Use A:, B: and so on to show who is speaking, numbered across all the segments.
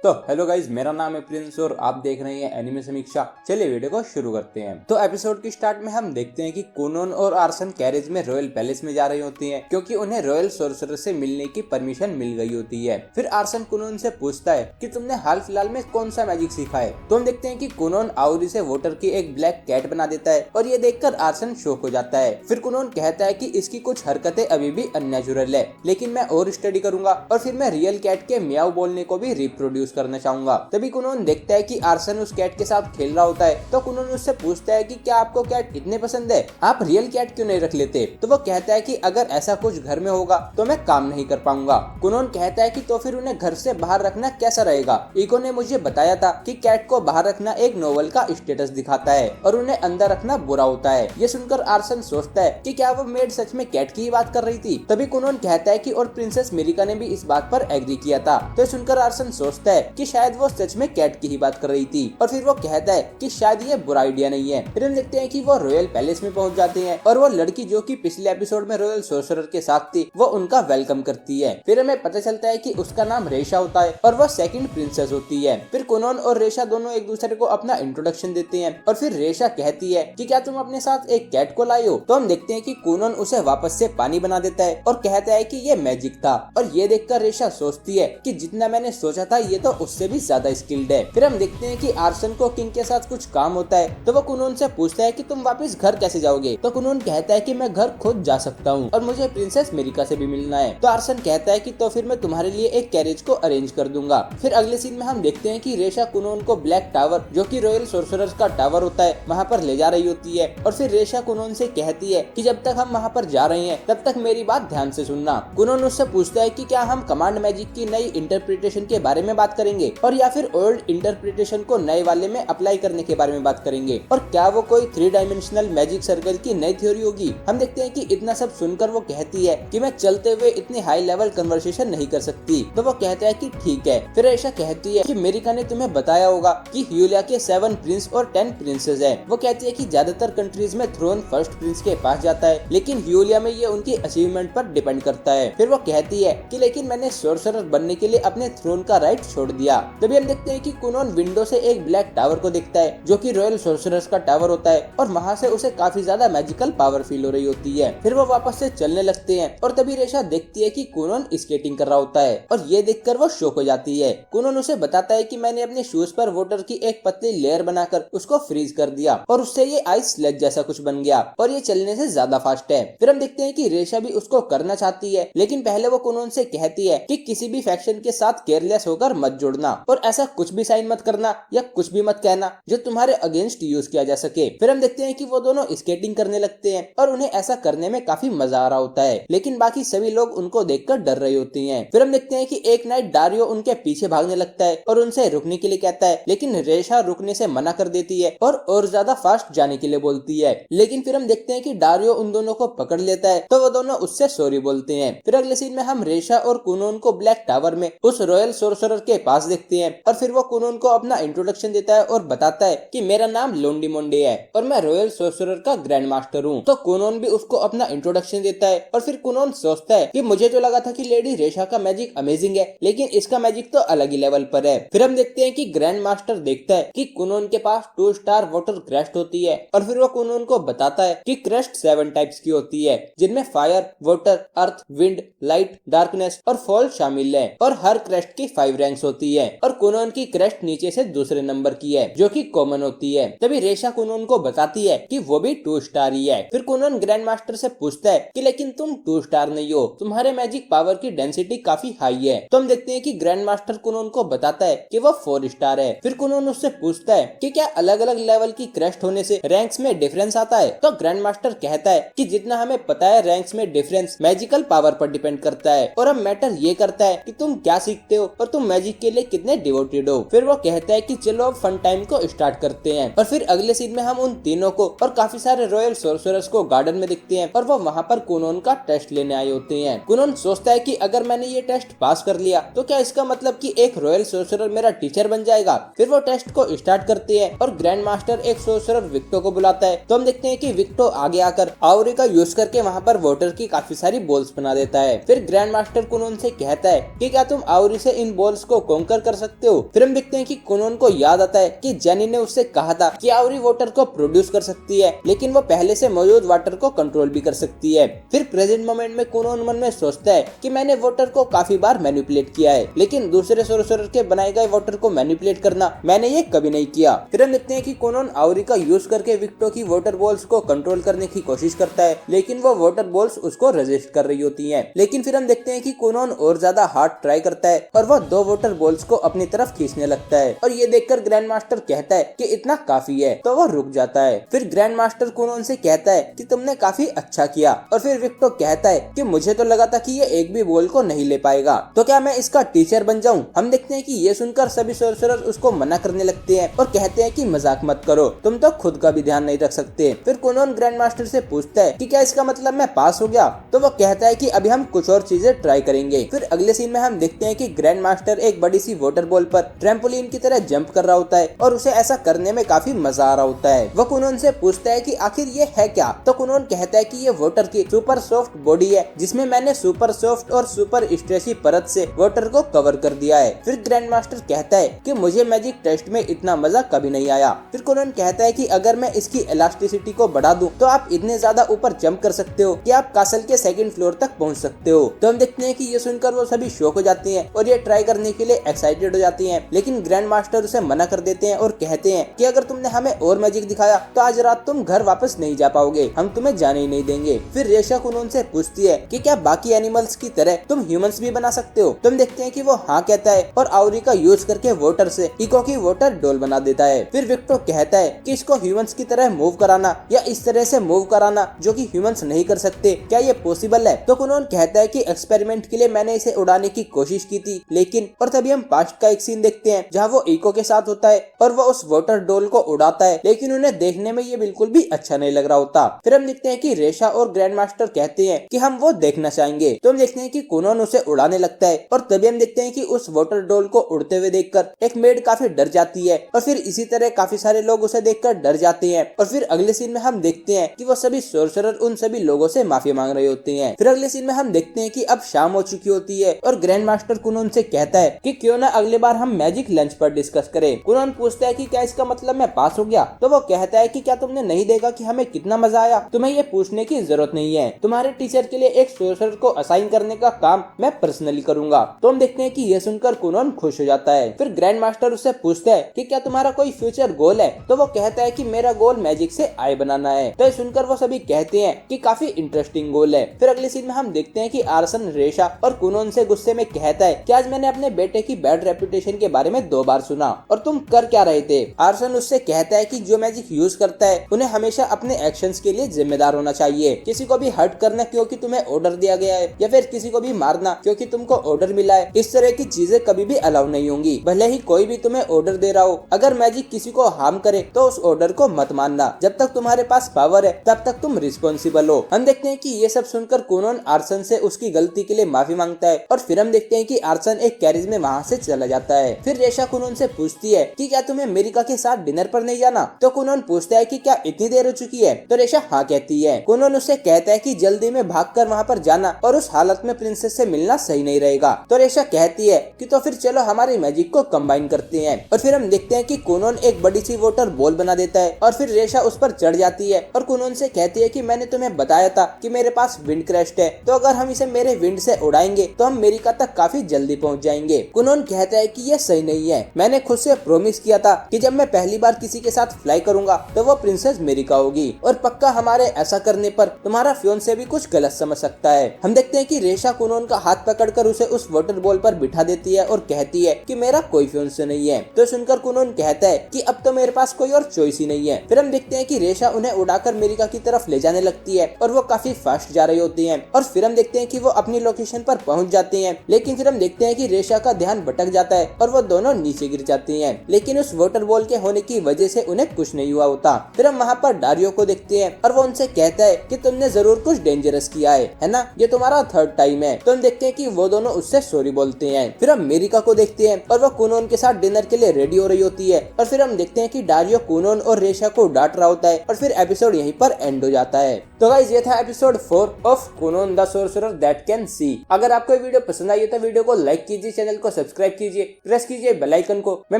A: तो hello guys, मेरा नाम है प्रिंस और आप देख रहे हैं एनिमे समीक्षा। चलिए वीडियो को शुरू करते हैं। तो एपिसोड की स्टार्ट में हम देखते हैं कि कोनोन और आर्सन कैरेज में रॉयल पैलेस में जा रही होती हैं, क्योंकि उन्हें रॉयल सोर्सरर से मिलने की परमिशन मिल गई होती है। फिर आर्सन कोनोन से पूछता है कि तुमने हाल फिलहाल में कौन सा मैजिक सीखा है। तो हम देखते हैं कि कोनोन आउरी से वोटर की एक ब्लैक कैट बना देता है और ये देखकर आर्सन शॉक हो जाता है। फिर कोनोन कहता है कि इसकी कुछ हरकतें अभी भी अननेचुरल है, लेकिन मैं और स्टडी करूंगा और फिर मैं रियल कैट के म्याऊ बोलने को भी रिप्रोड्यूस करना चाहूंगा। तभी कुनोन देखता है कि आर्सन उस कैट के साथ खेल रहा होता है। तो कुनोन उससे पूछता है कि क्या आपको कैट इतने पसंद है, आप रियल कैट क्यों नहीं रख लेते। तो वो कहता है कि अगर ऐसा कुछ घर में होगा तो मैं काम नहीं कर पाऊंगा। कुनोन कहता है कि तो फिर उन्हें घर से बाहर रखना कैसा रहेगा। इको ने मुझे बताया था कि कैट को बाहर रखना एक नोवेल का स्टेटस दिखाता है और उन्हें अंदर रखना बुरा होता है। ये सुनकर आर्सन सोचता है कि क्या वो मेड सच में कैट की ही बात कर रही थी। तभी कुनोन कहता है कि और प्रिंसेस मिरिका ने भी इस बात पर एग्री किया था। तो सुनकर आर्सन सोचता है कि शायद वो सच में कैट की ही बात कर रही थी और फिर वो कहता है कि शायद ये बुरा आइडिया नहीं है। फिर हम देखते हैं कि वो रॉयल पैलेस में पहुंच जाते हैं और वो लड़की जो कि पिछले एपिसोड में रॉयल सोर्सरर के साथ थी वो उनका वेलकम करती है। फिर हमें पता चलता है कि उसका नाम रेशा होता है और वो सेकंड प्रिंसेस होती है। फिर कोनोन और रेशा दोनों एक दूसरे को अपना इंट्रोडक्शन देते हैं और फिर रेशा कहती है कि क्या तुम अपने साथ एक कैट को लाई हो। तो हम देखते हैं कि कोनोन उसे वापस से पानी बना देता है और कहता है कि ये मैजिक था। और ये देखकर रेशा सोचती है कि जितना मैंने सोचा था ये तो उससे भी ज्यादा स्किल्ड है। फिर हम देखते हैं कि आर्सन को किंग के साथ कुछ काम होता है। तो वो कुनोन से पूछता है कि तुम वापस घर कैसे जाओगे। तो कुनोन कहता है कि मैं घर खुद जा सकता हूँ और मुझे प्रिंसेस मिरिका से भी मिलना है। तो आर्सन कहता है कि तो फिर मैं तुम्हारे लिए एक कैरेज को अरेंज कर दूंगा। फिर अगले सीन में हम देखते हैं कि रेशा कुनोन को ब्लैक टावर, जो कि रॉयल सोर्सरर्स का टावर होता है, वहाँ पर ले जा रही होती है। और फिर रेशा कुनोन से कहती है कि जब तक हम वहाँ पर जा रहे हैं तब तक मेरी बात ध्यान से सुनना। कुनोन उससे पूछता है कि क्या हम कमांड मैजिक की नई इंटरप्रिटेशन के बारे में बात करेंगे और या फिर ओल्ड इंटरप्रिटेशन को नए वाले में अप्लाई करने के बारे में बात करेंगे, और क्या वो कोई 3 डायमेंशनल मैजिक सर्कल की नई थ्योरी होगी। हम देखते हैं कि इतना सब सुनकर वो कहती है कि मैं चलते हुए इतनी हाई लेवल कन्वर्सेशन नहीं कर सकती। तो वो कहता है कि ठीक है। फिर ऐशा कहती है कि मिरिका ने तुम्हें बताया होगा कि ह्यूलिया के 7 प्रिंस और 10 प्रिंसेस है। वो कहती है कि ज्यादातर कंट्रीज में थ्रोन फर्स्ट प्रिंस के पास जाता है, लेकिन ह्यूलिया में ये उनकी अचीवमेंट पर डिपेंड करता है। फिर वो कहती है कि लेकिन मैंने सोर्सरर बनने के लिए अपने थ्रोन का राइट छोड़ दिया। तभी हम देखते हैं कि कुनोन विंडो से एक ब्लैक टावर को देखता है जो कि रॉयल सोर्सरर्स का टावर होता है और वहाँ से उसे काफी ज्यादा मैजिकल पावर फील हो रही होती है। फिर वो वापस से चलने लगते हैं और तभी रेशा देखती है कि कुनोन स्केटिंग कर रहा होता है और ये देखकर वो शॉक हो जाती है। कुनोन उसे बताता है कि मैंने अपने शूज पर वाटर की एक पतली लेयर बनाकर उसको फ्रीज कर दिया और उससे ये आइस स्लेज जैसा कुछ बन गया और ये चलने से ज्यादा फास्ट है। फिर हम देखते हैं कि रेशा भी उसको करना चाहती है, लेकिन पहले वो कुनोन से कहती है कि किसी भी फैक्शन के साथ केयरलेस होकर मत जुड़ना और ऐसा कुछ भी साइन मत करना या कुछ भी मत कहना जो तुम्हारे अगेंस्ट यूज किया जा सके। फिर हम देखते हैं कि वो दोनों स्केटिंग करने लगते हैं और उन्हें ऐसा करने में काफी मजा आ रहा होता है, लेकिन बाकी सभी लोग उनको देखकर डर रही होती हैं। फिर हम देखते हैं कि एक नाइट डारियो उनके पीछे भागने लगता है और उनसे रुकने के लिए कहता है, लेकिन रेशा रुकने से मना कर देती है और ज्यादा फास्ट जाने के लिए बोलती है। लेकिन फिर हम देखते हैं कि डारियो उन दोनों को पकड़ लेता है तो वो दोनों उससे सॉरी बोलते हैं। फिर अगले सीन में हम रेशा और कुनोन को ब्लैक टावर में उस रॉयल सोर्सरर के पास देखते हैं और फिर वो कुनोन को अपना इंट्रोडक्शन देता है और बताता है कि मेरा नाम लोंडी मोंडे है और मैं रॉयल सोर्सरर का ग्रैंड मास्टर हूँ। तो कुनोन भी उसको अपना इंट्रोडक्शन देता है और फिर कुनोन सोचता है कि मुझे तो लगा था कि लेडी रेशा का मैजिक अमेजिंग है, लेकिन इसका मैजिक तो अलग ही लेवल पर है। फिर हम देखते हैं कि ग्रैंड मास्टर देखता है कि कुनोन के पास 2 स्टार वाटर क्रेस्ट होती है और फिर वो कुनोन को बताता है कि क्रेस्ट 7 टाइप्स की होती है, जिनमें फायर, वाटर, अर्थ, विंड, लाइट, डार्कनेस और फॉल शामिल है और हर क्रेस्ट की 5 रैंक्स होती है और कुनोन की क्रेस्ट नीचे से दूसरे नंबर की है जो कि कॉमन होती है। तभी रेशा कुनोन को बताती है कि वो भी 2 स्टार ही है। फिर कुनोन ग्रैंड मास्टर से पूछता है कि लेकिन तुम 2 स्टार नहीं हो, तुम्हारे मैजिक पावर की डेंसिटी काफी हाई है। तो हम देखते हैं कि ग्रैंड मास्टर कुनोन को बताता है कि वो 4 स्टार है। फिर कुनोन उससे पूछता है कि क्या अलग अलग लेवल की क्रेस्ट होने से रैंक्स में डिफरेंस आता है। तो ग्रैंड मास्टर कहता है कि जितना हमें पता है रैंक्स में डिफरेंस मैजिकल पावर पर डिपेंड करता है और अब मैटर ये करता है कि तुम क्या सीखते हो और तुम मैजिक के लिए कितने डिवोटेड हो। फिर वो कहता है कि चलो अब फन टाइम को स्टार्ट करते हैं और फिर अगले सीन में हम उन तीनों को और काफी सारे रॉयल सोर्सरर्स को गार्डन में दिखते हैं और वो वहाँ पर कुनोन का टेस्ट लेने आए होते हैं। कुनोन सोचता है कि अगर मैंने ये टेस्ट पास कर लिया तो क्या इसका मतलब कि एक रॉयल सोर्सरर मेरा टीचर बन जाएगा। फिर वो टेस्ट को स्टार्ट करते हैं और ग्रैंड मास्टर एक सोर्सरर विक्टो को बुलाता है। तो हम देखते हैं कि विक्टो आगे आकर आउरी का यूज करके वहाँ पर वाटर की काफी सारी बॉल्स बना देता है। फिर ग्रैंड मास्टर कुनोन से कहता है कि क्या तुम आउरी से इन बॉल्स को कॉन्कर कर सकते हो। फिर हम देखते हैं कि कोनोन को याद आता है कि जेनी ने उससे कहा था कि आउरी वाटर को प्रोड्यूस कर सकती है, लेकिन वो पहले से मौजूद वाटर को कंट्रोल भी कर सकती है। फिर प्रेजेंट मोमेंट में कोनोन मन में सोचता है कि मैंने वाटर को काफी बार मैनिपुलेट किया है, लेकिन दूसरे सोर्सरर के बनाए गए वाटर को मैनिपुलेट करना मैंने ये कभी नहीं किया। फिर हम देखते हैं कि कोनोन आउरी का यूज करके विक्टो की वाटर बॉल्स को कंट्रोल करने की कोशिश करता है, लेकिन वो वाटर बॉल्स उसको रेजिस्ट कर रही होती हैं। लेकिन फिर हम देखते हैं कि कोनोन और ज्यादा हार्ड ट्राई करता है और वो 2 वाटर बॉल्स को अपनी तरफ खींचने लगता है, और ये देखकर ग्रैंड मास्टर कहता है कि इतना काफी है, तो वो रुक जाता है। फिर ग्रैंड मास्टर कोनोन से कहता है कि तुमने काफी अच्छा किया, और फिर विक्टो कहता है कि मुझे तो लगा था कि ये एक भी बॉल को नहीं ले पाएगा, तो क्या मैं इसका टीचर बन जाऊं? हम देखते हैं कि ये सुनकर सभी सोर्सरर उसको मना करने लगते हैं और कहते हैं कि मजाक मत करो, तुम तो खुद का भी ध्यान नहीं रख सकते। फिर कोनोन ग्रैंड मास्टर से पूछता है कि क्या इसका मतलब मैं पास हो गया? तो वो कहता है कि अभी हम कुछ और चीजें ट्राई करेंगे। फिर अगले सीन में हम देखते हैं कि ग्रैंड मास्टर एक बड़ी सी वाटर बॉल पर ट्रैम्पोलिन की तरह जंप कर रहा होता है और उसे ऐसा करने में काफी मजा आ रहा होता है। वो कोनोन से पूछता है कि आखिर ये है क्या? तो कोनोन कहता है कि ये वाटर की सुपर सॉफ्ट बॉडी है, जिसमें मैंने सुपर सॉफ्ट और सुपर स्ट्रेची परत से वाटर को कवर कर दिया है। फिर ग्रैंड मास्टर कहता है कि मुझे मैजिक टेस्ट में इतना मजा कभी नहीं आया। फिर कोनोन कहता है कि अगर मैं इसकी इलास्टिसिटी को बढ़ा दूं तो आप इतने ज्यादा ऊपर जंप कर सकते हो कि आप कासल के 2nd फ्लोर तक पहुंच सकते हो। तो हम देखते हैं कि ये सुनकर वो सभी शॉक हो जाती हैं और ये ट्राई करने के लिए एक्साइटेड हो जाती हैं, लेकिन ग्रैंड मास्टर उसे मना कर देते हैं और कहते हैं कि अगर तुमने हमें और मैजिक दिखाया तो आज रात तुम घर वापस नहीं जा पाओगे, हम तुम्हें जाने ही नहीं देंगे। फिर रेशा कोनोन से पूछती है कि क्या बाकी एनिमल्स की तरह तुम ह्यूमंस भी बना सकते हो? तुम देखते हैं कि वो हाँ कहता है और आउरी का यूज करके वाटर से इको की वाटर डॉल बना देता है। फिर विक्टो कहता है कि इसको ह्यूमंस की तरह मूव कराना या इस तरह से मूव कराना जो कि ह्यूमंस नहीं कर सकते, क्या ये पॉसिबल है? तो कोनोन कहता है कि एक्सपेरिमेंट के लिए मैंने इसे उड़ाने की कोशिश की थी, लेकिन और तभी हम पास्ट का एक सीन देखते हैं जहाँ वो इको के साथ होता है और वो उस वाटर डॉल को उड़ाता है, लेकिन उन्हें देखने में ये बिल्कुल भी अच्छा नहीं लग रहा होता। फिर हम देखते हैं कि रेशा और ग्रैंड मास्टर कहते हैं कि हम वो देखना चाहेंगे। तो हम देखते हैं कि कोनोन उसे उड़ाने लगता है और तभी हम देखते हैं कि उस वाटर डॉल को उड़ते हुए देखकर एक मेड काफी डर जाती है और फिर इसी तरह काफी सारे लोग उसे देखकर डर जाते हैं। और फिर अगले सीन में हम देखते हैं कि वो सभी सोर्सरर उन सभी लोगों से माफी मांग रहे होते हैं। फिर अगले सीन में हम देखते हैं कि अब शाम हो चुकी होती है और ग्रैंड मास्टर कोनोन से कहता है कि क्यों ना अगले बार हम मैजिक लंच पर डिस्कस करें। कोनोन पूछता है कि क्या इसका मतलब मैं पास हो गया? तो वो कहता है कि क्या तुमने नहीं देखा कि हमें कितना मजा आया? तुम्हें ये पूछने की जरूरत नहीं है, तुम्हारे टीचर के लिए एक सोर्सरर को असाइन करने का काम मैं पर्सनली करूंगा। तो हम देखते हैं कि ये सुनकर कोनोन खुश हो जाता है। फिर ग्रैंड मास्टर उससे पूछता है कि क्या तुम्हारा कोई फ्यूचर गोल है? तो वो कहता है कि मेरा गोल मैजिक से आय बनाना है। तो सुनकर वो सभी कहते हैं कि काफी इंटरेस्टिंग गोल है। फिर अगले सीन में हम देखते हैं कि आर्सन रेशा और कोनोन से गुस्से में कहता है कि आज मैंने अपने बेटे की बैड रेपुटेशन के बारे में 2 बार सुना और तुम कर क्या रहे थे? आर्सन उससे कहता है कि जो मैजिक यूज करता है उन्हें हमेशा अपने एक्शंस के लिए जिम्मेदार होना चाहिए। किसी को भी हर्ट करना क्योंकि तुम्हें ऑर्डर दिया गया है या फिर किसी को भी मारना क्योंकि तुमको ऑर्डर मिला है, इस तरह की चीजें कभी भी अलाउ नहीं होंगी। भले ही कोई भी तुम्हें ऑर्डर दे रहा हो, अगर मैजिक किसी को हार्म करे तो उस ऑर्डर को मत मानना। जब तक तुम्हारे पास पावर है तब तक तुम रिस्पॉन्सिबल हो। हम देखते हैं कि ये सब सुनकर कोनोन आर्सन से उसकी गलती के लिए माफी मांगता है और फिर हम देखते हैं कि आर्सन एक कैरिज में वहाँ से चला जाता है। फिर रेशा कोनोन से पूछती है कि क्या तुम्हें मेरिका के साथ डिनर पर नहीं जाना? तो कोनोन पूछता है कि क्या इतनी देर हो चुकी है? तो रेशा हाँ कहती है। कोनोन उससे कहता है कि जल्दी में भागकर वहाँ पर जाना और उस हालत में प्रिंसेस से मिलना सही नहीं रहेगा। तो रेशा कहती है कि तो फिर चलो हमारी मैजिक को कंबाइन करते हैं। और फिर हम देखते हैं कि कोनोन एक बड़ी सी वाटर बॉल बना देता है और फिर रेशा उस पर चढ़ जाती है और कोनोन से कहती है कि मैंने तुम्हें बताया था कि मेरे पास विंड क्रेस्ट है, तो अगर हम इसे मेरे विंड से उड़ाएंगे तो हम अमेरिका तक काफी जल्दी पहुंच जाएंगे। कोनोन कहता है कि ये सही नहीं है, मैंने खुद से प्रॉमिस किया था कि जब मैं पहली बार किसी के साथ फ्लाई करूंगा तो वो प्रिंसेस मेरिका होगी और पक्का हमारे ऐसा करने पर तुम्हारा फियोंसे भी कुछ गलत समझ सकता है। हम देखते हैं कि रेशा कोनोन का हाथ पकड़कर उसे उस वाटर बॉल पर बिठा देती है और कहती है कि मेरा कोई फियोंसे नहीं है। तो सुनकर कोनोन कहता है कि अब तो मेरे पास कोई और चॉइस ही नहीं है। फिर हम देखते हैं कि रेशा उन्हें उड़ाकर अमेरिका की तरफ ले जाने लगती है और वो काफी फास्ट जा रही होती है और फिर हम देखते हैं कि वो अपनी लोकेशन पर पहुंच जाती हैं। लेकिन फिर हम देखते हैं कि रेशा का ध्यान भटक जाता है और वो दोनों नीचे गिर जाती हैं, लेकिन उस वाटर बॉल के होने की वजह से उन्हें कुछ नहीं हुआ होता। फिर हम वहाँ पर डारियो को देखते हैं और वो उनसे कहता है कि तुमने जरूर कुछ डेंजरस किया है ना, ये तुम्हारा 3rd टाइम है। तो हम देखते हैं कि वो दोनों उससे सॉरी बोलते हैं। फिर हम अमेरिका को देखते हैं और वो कोनोन के साथ डिनर के लिए रेडी हो रही होती है और फिर हम देखते हैं कि डारियो कोनोन और रेशा को डांट रहा होता है और फिर एपिसोड यहीं पर एंड हो जाता है। तो गाइस ये था episode 4 of Conan the sorcerer that can see. अगर आपको ये वीडियो पसंद आई तो वीडियो को लाइक कीजिए, चैनल को सब्सक्राइब कीजिए, प्रेस कीजिए बेल आइकन को। मैं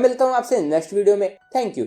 A: मिलता हूँ आपसे नेक्स्ट वीडियो में। Thank you.